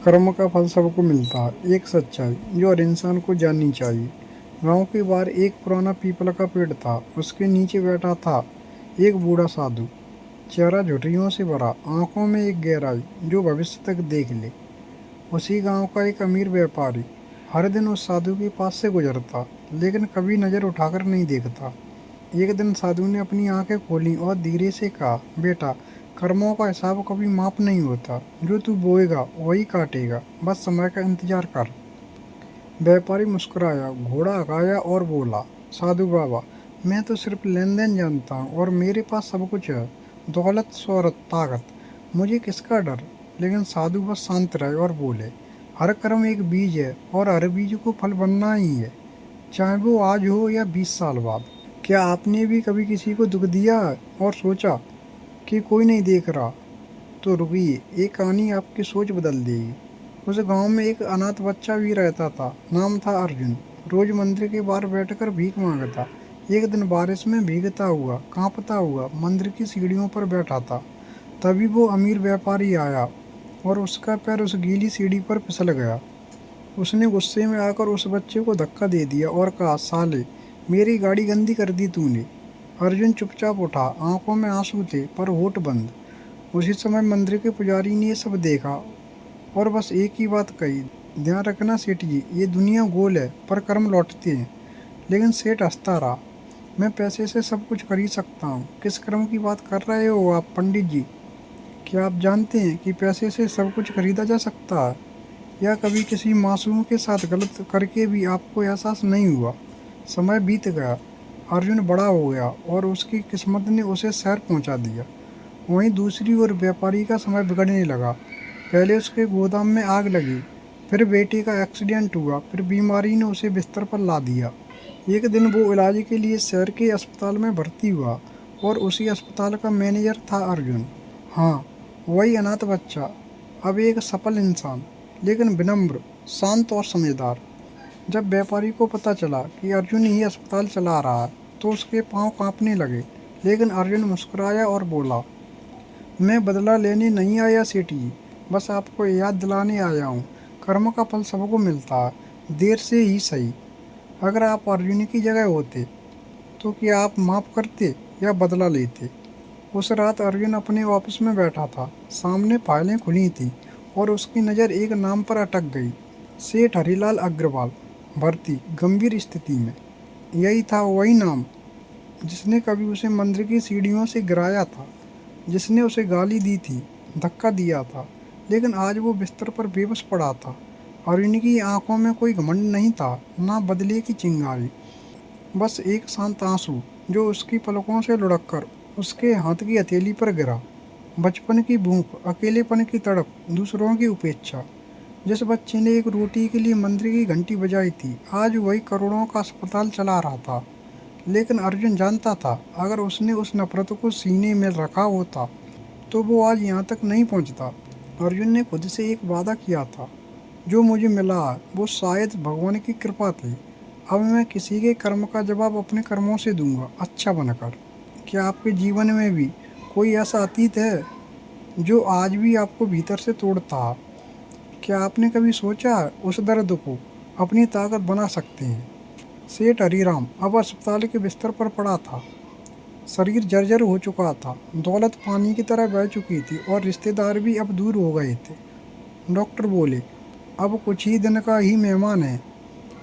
कर्म का फल सबको मिलता है, एक सच्चाई जो हर इंसान को जाननी चाहिए। गांव के बाहर एक पुराना पीपल का पेड़ था। उसके नीचे बैठा था एक बूढ़ा साधु, चेहरा झुर्रियों से भरा, आंखों में एक गहराई जो भविष्य तक देख ले। उसी गांव का एक अमीर व्यापारी हर दिन उस साधु के पास से गुजरता, लेकिन कभी नजर उठाकर नहीं देखता। एक दिन साधु ने अपनी आंखें खोली और धीरे से कहा, बेटा, कर्मों का हिसाब कभी माप नहीं होता। जो तू बोएगा वही काटेगा, बस समय का इंतजार कर। व्यापारी मुस्कुराया, घोड़ा हकाया और बोला, साधु बाबा, मैं तो सिर्फ लेन देन जानता हूँ और मेरे पास सब कुछ है, दौलत, शोहरत, ताकत। मुझे किसका डर। लेकिन साधु बस शांत रहे और बोले, हर कर्म एक बीज है और हर बीज को फल बनना ही है, चाहे वो आज हो या 20 साल बाद। क्या आपने भी कभी किसी को दुख दिया है और सोचा कि कोई नहीं देख रहा? तो रुकिए, एक कहानी आपकी सोच बदल देगी। उस गांव में एक अनाथ बच्चा भी रहता था। नाम था अर्जुन। रोज मंदिर के बाहर बैठकर भीख मांगता। एक दिन बारिश में भीगता हुआ, कांपता हुआ मंदिर की सीढ़ियों पर बैठा था। तभी वो अमीर व्यापारी आया और उसका पैर उस गीली सीढ़ी पर फिसल गया। उसने गुस्से में आकर उस बच्चे को धक्का दे दिया और कहा, साले, मेरी गाड़ी गंदी कर दी तूने। अर्जुन चुपचाप उठा, आंखों में आंसू थे पर होठ बंद। उसी समय मंदिर के पुजारी ने ये सब देखा और बस एक ही बात कही, ध्यान रखना सेठ जी, ये दुनिया गोल है पर कर्म लौटते हैं। लेकिन सेठ हंसता रहा, मैं पैसे से सब कुछ खरीद सकता हूँ। किस कर्म की बात कर रहे हो आप पंडित जी? क्या आप जानते हैं कि पैसे से सब कुछ खरीदा जा सकता है? या कभी किसी मासूम के साथ गलत करके भी आपको एहसास नहीं हुआ? समय बीत गया, अर्जुन बड़ा हो गया और उसकी किस्मत ने उसे शहर पहुंचा दिया। वहीं दूसरी ओर व्यापारी का समय बिगड़ने लगा। पहले उसके गोदाम में आग लगी, फिर बेटे का एक्सीडेंट हुआ, फिर बीमारी ने उसे बिस्तर पर ला दिया। एक दिन वो इलाज के लिए शहर के अस्पताल में भर्ती हुआ और उसी अस्पताल का मैनेजर था अर्जुन। हाँ, वही अनाथ बच्चा, अब एक सफल इंसान, लेकिन विनम्र, शांत और समझदार। जब व्यापारी को पता चला कि अर्जुन ही अस्पताल चला रहा है तो उसके पांव कांपने लगे। लेकिन अर्जुन मुस्कुराया और बोला, मैं बदला लेने नहीं आया सेठ जी, बस आपको याद दिलाने आया हूँ, कर्म का फल सबको मिलता है, देर से ही सही। अगर आप अर्जुन की जगह होते तो क्या आप माफ़ करते या बदला लेते? उस रात अर्जुन अपने ऑफिस में बैठा था। सामने फाइलें खुली थी और उसकी नज़र एक नाम पर अटक गई, सेठ हरीलाल अग्रवाल, भर्ती, गंभीर स्थिति में। यही था वही नाम जिसने कभी उसे मंदिर की सीढ़ियों से गिराया था, जिसने उसे गाली दी थी, धक्का दिया था, लेकिन आज वो बिस्तर पर बेबस पड़ा था। और इनकी आंखों में कोई घमंड नहीं था, ना बदले की चिंगारी, बस एक शांत आंसू जो उसकी पलकों से लुढ़ककर उसके हाथ की हथेली पर गिरा। बचपन की भूख, अकेलेपन की तड़प, दूसरों की उपेक्षा। जिस बच्चे ने एक रोटी के लिए मंदिर की घंटी बजाई थी, आज वही करोड़ों का अस्पताल चला रहा था। लेकिन अर्जुन जानता था, अगर उसने उस नफरत को सीने में रखा होता तो वो आज यहाँ तक नहीं पहुँचता। अर्जुन ने खुद से एक वादा किया था, जो मुझे मिला वो शायद भगवान की कृपा थी। अब मैं किसी के कर्म का जवाब अपने कर्मों से दूंगा, अच्छा बनकर। क्या आपके जीवन में भी कोई ऐसा अतीत है जो आज भी आपको भीतर से तोड़ता है? क्या आपने कभी सोचा है उस दर्द को अपनी ताकत बना सकते हैं? सेठ हरीराम अब अस्पताल के बिस्तर पर पड़ा था। शरीर जर्जर हो चुका था, दौलत पानी की तरह बह चुकी थी और रिश्तेदार भी अब दूर हो गए थे। डॉक्टर बोले, अब कुछ ही दिन का ही मेहमान है।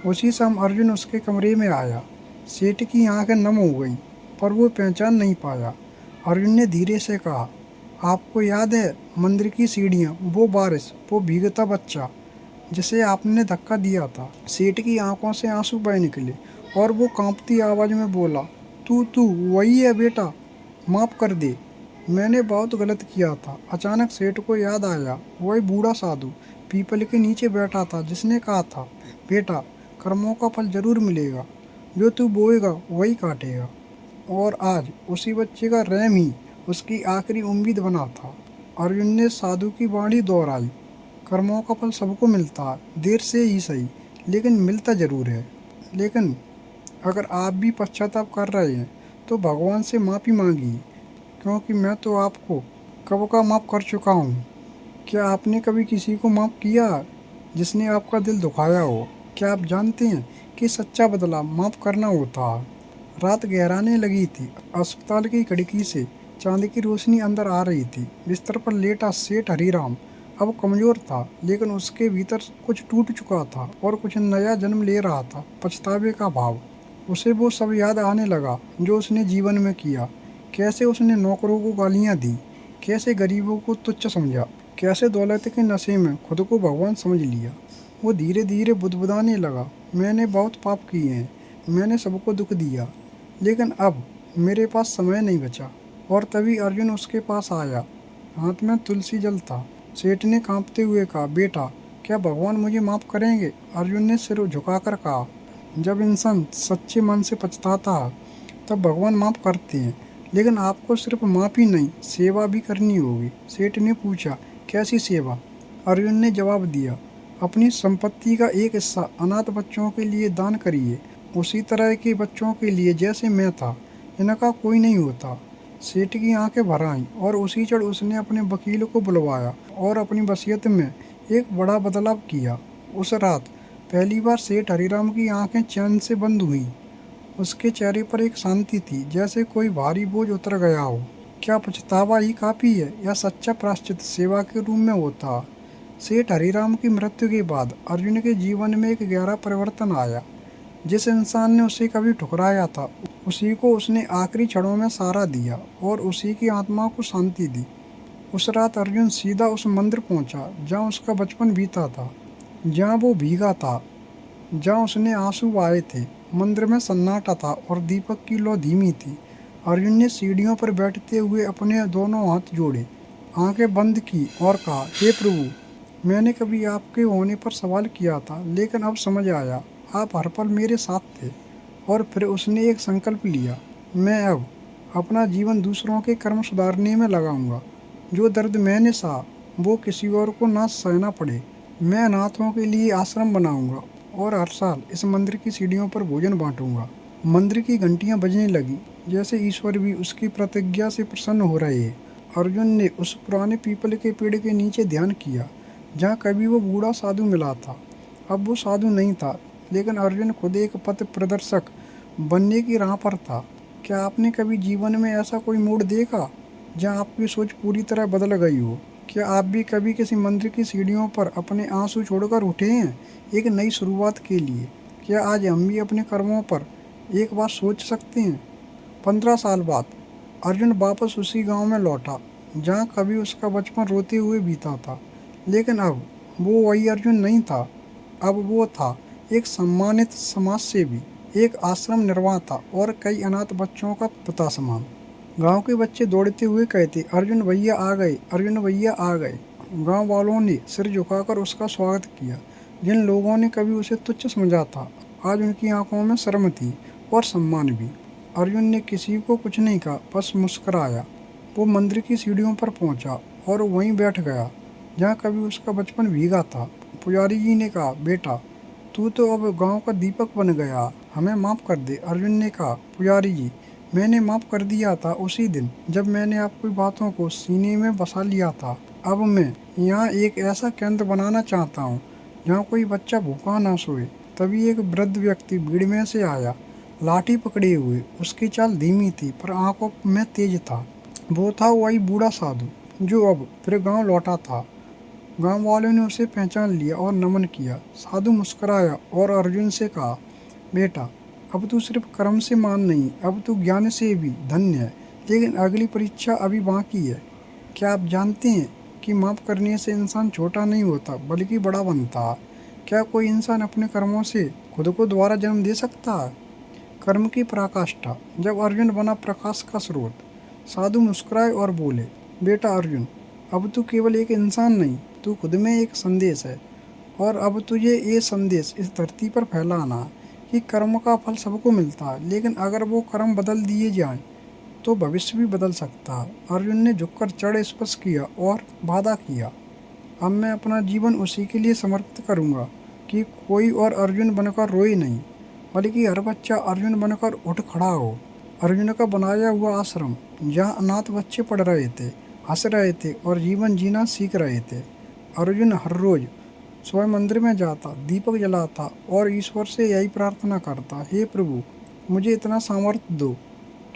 उसी समय अर्जुन उसके कमरे में आया। सेठ की आंखें नम हो गईं, पर वो पहचान नहीं पाया। अर्जुन ने धीरे से कहा, आपको याद है मंदिर की सीढ़ियाँ, वो बारिश, वो भीगता बच्चा जिसे आपने धक्का दिया था? सेठ की आंखों से आंसू बह निकले और वो कांपती आवाज़ में बोला, तू तू वही है बेटा, माफ़ कर दे, मैंने बहुत गलत किया था। अचानक सेठ को याद आया, वही बूढ़ा साधु पीपल के नीचे बैठा था जिसने कहा था, बेटा, कर्मों का फल जरूर मिलेगा, जो तू बोएगा वही काटेगा। और आज उसी बच्चे का रहम ही उसकी आखिरी उम्मीद बना था। अर्जुन ने साधु की वाणी दोहराई, कर्मों का फल सबको मिलता है, देर से ही सही, लेकिन मिलता जरूर है। लेकिन अगर आप भी पश्चाताप कर रहे हैं तो भगवान से माफ़ी मांगिए, क्योंकि मैं तो आपको कब का माफ़ कर चुका हूँ। क्या आपने कभी किसी को माफ़ किया जिसने आपका दिल दुखाया हो? क्या आप जानते हैं कि सच्चा बदला माफ़ करना होता है? रात गहराने लगी थी। अस्पताल की खिड़की से चांद की रोशनी अंदर आ रही थी। बिस्तर पर लेटा सेठ हरीराम अब कमज़ोर था, लेकिन उसके भीतर कुछ टूट चुका था और कुछ नया जन्म ले रहा था, पछतावे का भाव। उसे वो सब याद आने लगा जो उसने जीवन में किया। कैसे उसने नौकरों को गालियाँ दी, कैसे गरीबों को तुच्छ समझा, कैसे दौलत के नशे में खुद को भगवान समझ लिया। वो धीरे धीरे बुदबुदाने लगा, मैंने बहुत पाप किए हैं, मैंने सबको दुख दिया, लेकिन अब मेरे पास समय नहीं बचा। और तभी अर्जुन उसके पास आया, हाथ में तुलसी जल था। सेठ ने कांपते हुए कहा, बेटा, क्या भगवान मुझे माफ़ करेंगे? अर्जुन ने सिर झुकाकर कहा, जब इंसान सच्चे मन से पछताता है तब भगवान माफ़ करते हैं, लेकिन आपको सिर्फ माफ़ी नहीं, सेवा भी करनी होगी। सेठ ने पूछा, कैसी सेवा? अर्जुन ने जवाब दिया, अपनी संपत्ति का एक हिस्सा अनाथ बच्चों के लिए दान करिए, उसी तरह के बच्चों के लिए जैसे मैं था। इनका कोई नहीं होता। सेठ की आंखें भर आईं और उसी क्षण उसने अपने वकील को बुलवाया और अपनी वसीयत में एक बड़ा बदलाव किया। उस रात पहली बार सेठ हरीराम की आंखें चैन से बंद हुईं। उसके चेहरे पर एक शांति थी, जैसे कोई भारी बोझ उतर गया हो। क्या पछतावा ही काफ़ी है या सच्चा प्रायश्चित सेवा के रूप में होता? सेठ हरीराम की मृत्यु के बाद अर्जुन के जीवन में एक गहरा परिवर्तन आया। जिस इंसान ने उसे कभी ठुकराया था, उसी को उसने आखिरी क्षणों में सहारा दिया और उसी की आत्मा को शांति दी। उस रात अर्जुन सीधा उस मंदिर पहुंचा जहां उसका बचपन बीता था, जहां वो भीगा था, जहाँ उसने आंसू आए थे। मंदिर में सन्नाटा था और दीपक की लौ धीमी थी। अर्जुन ने सीढ़ियों पर बैठते हुए अपने दोनों हाथ जोड़े, आंखें बंद की और कहा, हे प्रभु, मैंने कभी आपके होने पर सवाल किया था, लेकिन अब समझ आया, आप हर पल मेरे साथ थे। और फिर उसने एक संकल्प लिया, मैं अब अपना जीवन दूसरों के कर्म सुधारने में लगाऊंगा। जो दर्द मैंने सहा वो किसी और को ना सहना पड़े। मैं अनाथों के लिए आश्रम बनाऊंगा और हर साल इस मंदिर की सीढ़ियों पर भोजन बांटूंगा। मंदिर की घंटियां बजने लगी, जैसे ईश्वर भी उसकी प्रतिज्ञा से प्रसन्न हो रहे हैं। अर्जुन ने उस पुराने पीपल के पेड़ के नीचे ध्यान किया जहाँ कभी वो बूढ़ा साधु मिला था। अब वो साधु नहीं था, लेकिन अर्जुन खुद एक पथ प्रदर्शक बनने की राह पर था। क्या आपने कभी जीवन में ऐसा कोई मोड़ देखा जहाँ आपकी सोच पूरी तरह बदल गई हो? क्या आप भी कभी किसी मंदिर की सीढ़ियों पर अपने आंसू छोड़कर उठे हैं एक नई शुरुआत के लिए? क्या आज हम भी अपने कर्मों पर एक बार सोच सकते हैं? 15 साल बाद अर्जुन वापस उसी गांव में लौटा जहां कभी उसका बचपन रोते हुए बीता था, लेकिन अब वो वही अर्जुन नहीं था। अब वो था एक सम्मानित समाज सेवी, एक आश्रम निर्माता और कई अनाथ बच्चों का पिता समान। गांव के बच्चे दौड़ते हुए कहते, अर्जुन भैया आ गए, अर्जुन भैया आ गए। गांव वालों ने सिर झुकाकर उसका स्वागत किया। जिन लोगों ने कभी उसे तुच्छ समझा था, आज उनकी आंखों में शर्म थी और सम्मान भी। अर्जुन ने किसी को कुछ नहीं कहा, बस मुस्कुराया। वो मंदिर की सीढ़ियों पर पहुंचा और वहीं बैठ गया जहाँ कभी उसका बचपन भीगा था। पुजारी जी ने कहा, बेटा, तू तो अब गांव का दीपक बन गया, हमें माफ़ कर दे। अर्जुन ने कहा, पुजारी जी, मैंने माफ़ कर दिया था उसी दिन जब मैंने आपकी बातों को सीने में बसा लिया था। अब मैं यहाँ एक ऐसा केंद्र बनाना चाहता हूँ जहाँ कोई बच्चा भूखा ना सोए। तभी एक वृद्ध व्यक्ति भीड़ में से आया, लाठी पकड़े हुए। उसकी चाल धीमी थी पर आंखों में तेज था। वो था वही बूढ़ा साधु जो अब फिर गांव लौटा था। गांव वालों ने उसे पहचान लिया और नमन किया। साधु मुस्कुराया और अर्जुन से कहा, बेटा, अब तू सिर्फ कर्म से मान नहीं, अब तू ज्ञान से भी धन्य है। लेकिन अगली परीक्षा अभी बाकी है। क्या आप जानते हैं कि माफ़ करने से इंसान छोटा नहीं होता बल्कि बड़ा बनता है? क्या कोई इंसान अपने कर्मों से खुद को दोबारा जन्म दे सकता है? कर्म की पराकाष्ठा। जब अर्जुन बना प्रकाश का स्रोत। साधु मुस्कुराए और बोले, बेटा अर्जुन, अब तू केवल एक इंसान नहीं, तू खुद में एक संदेश है। और अब तुझे ये संदेश इस धरती पर फैलाना है कि कर्म का फल सबको मिलता है, लेकिन अगर वो कर्म बदल दिए जाएं तो भविष्य भी बदल सकता है। अर्जुन ने झुककर जड़ स्पर्श किया और वादा किया, अब मैं अपना जीवन उसी के लिए समर्पित करूंगा कि कोई और अर्जुन बनकर रोए नहीं, बल्कि हर बच्चा अर्जुन बनकर उठ खड़ा हो। अर्जुन का बनाया हुआ आश्रम, जहाँ अनाथ बच्चे पढ़ रहे थे, हंस रहे थे और जीवन जीना सीख रहे थे, अर्जुन हर रोज सुबह मंदिर में जाता, दीपक जलाता और ईश्वर से यही प्रार्थना करता, हे प्रभु मुझे इतना सामर्थ्य दो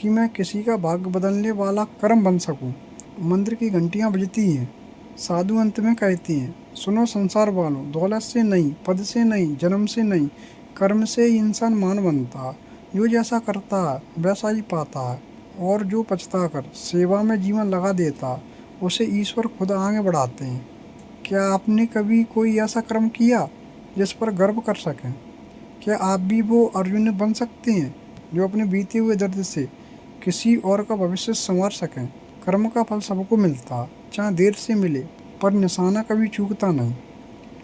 कि मैं किसी का भाग्य बदलने वाला कर्म बन सकूं। मंदिर की घंटियां बजती हैं। साधु अंत में कहते हैं, सुनो संसार वालों, दौलत से नहीं, पद से नहीं, जन्म से नहीं, कर्म से ही इंसान मान बनता है। जो जैसा करता है वैसा ही पाता है, और जो पछता कर सेवा में जीवन लगा देता है, उसे ईश्वर खुद आगे बढ़ाते हैं। क्या आपने कभी कोई ऐसा कर्म किया जिस पर गर्व कर सकें? क्या आप भी वो अर्जुन बन सकते हैं जो अपने बीते हुए दर्द से किसी और का भविष्य संवार सकें? कर्म का फल सबको मिलता है, चाहे देर से मिले, पर निशाना कभी चूकता नहीं।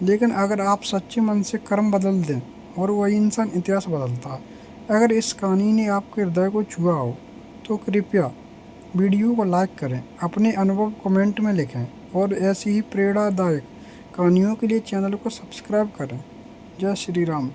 लेकिन अगर आप सच्चे मन से कर्म बदल दें और वही इंसान इतिहास बदलता है। अगर इस कहानी ने आपके हृदय को छुआ हो तो कृपया वीडियो को लाइक करें, अपने अनुभव कमेंट में लिखें और ऐसी ही प्रेरणादायक कहानियों के लिए चैनल को सब्सक्राइब करें। जय श्री राम।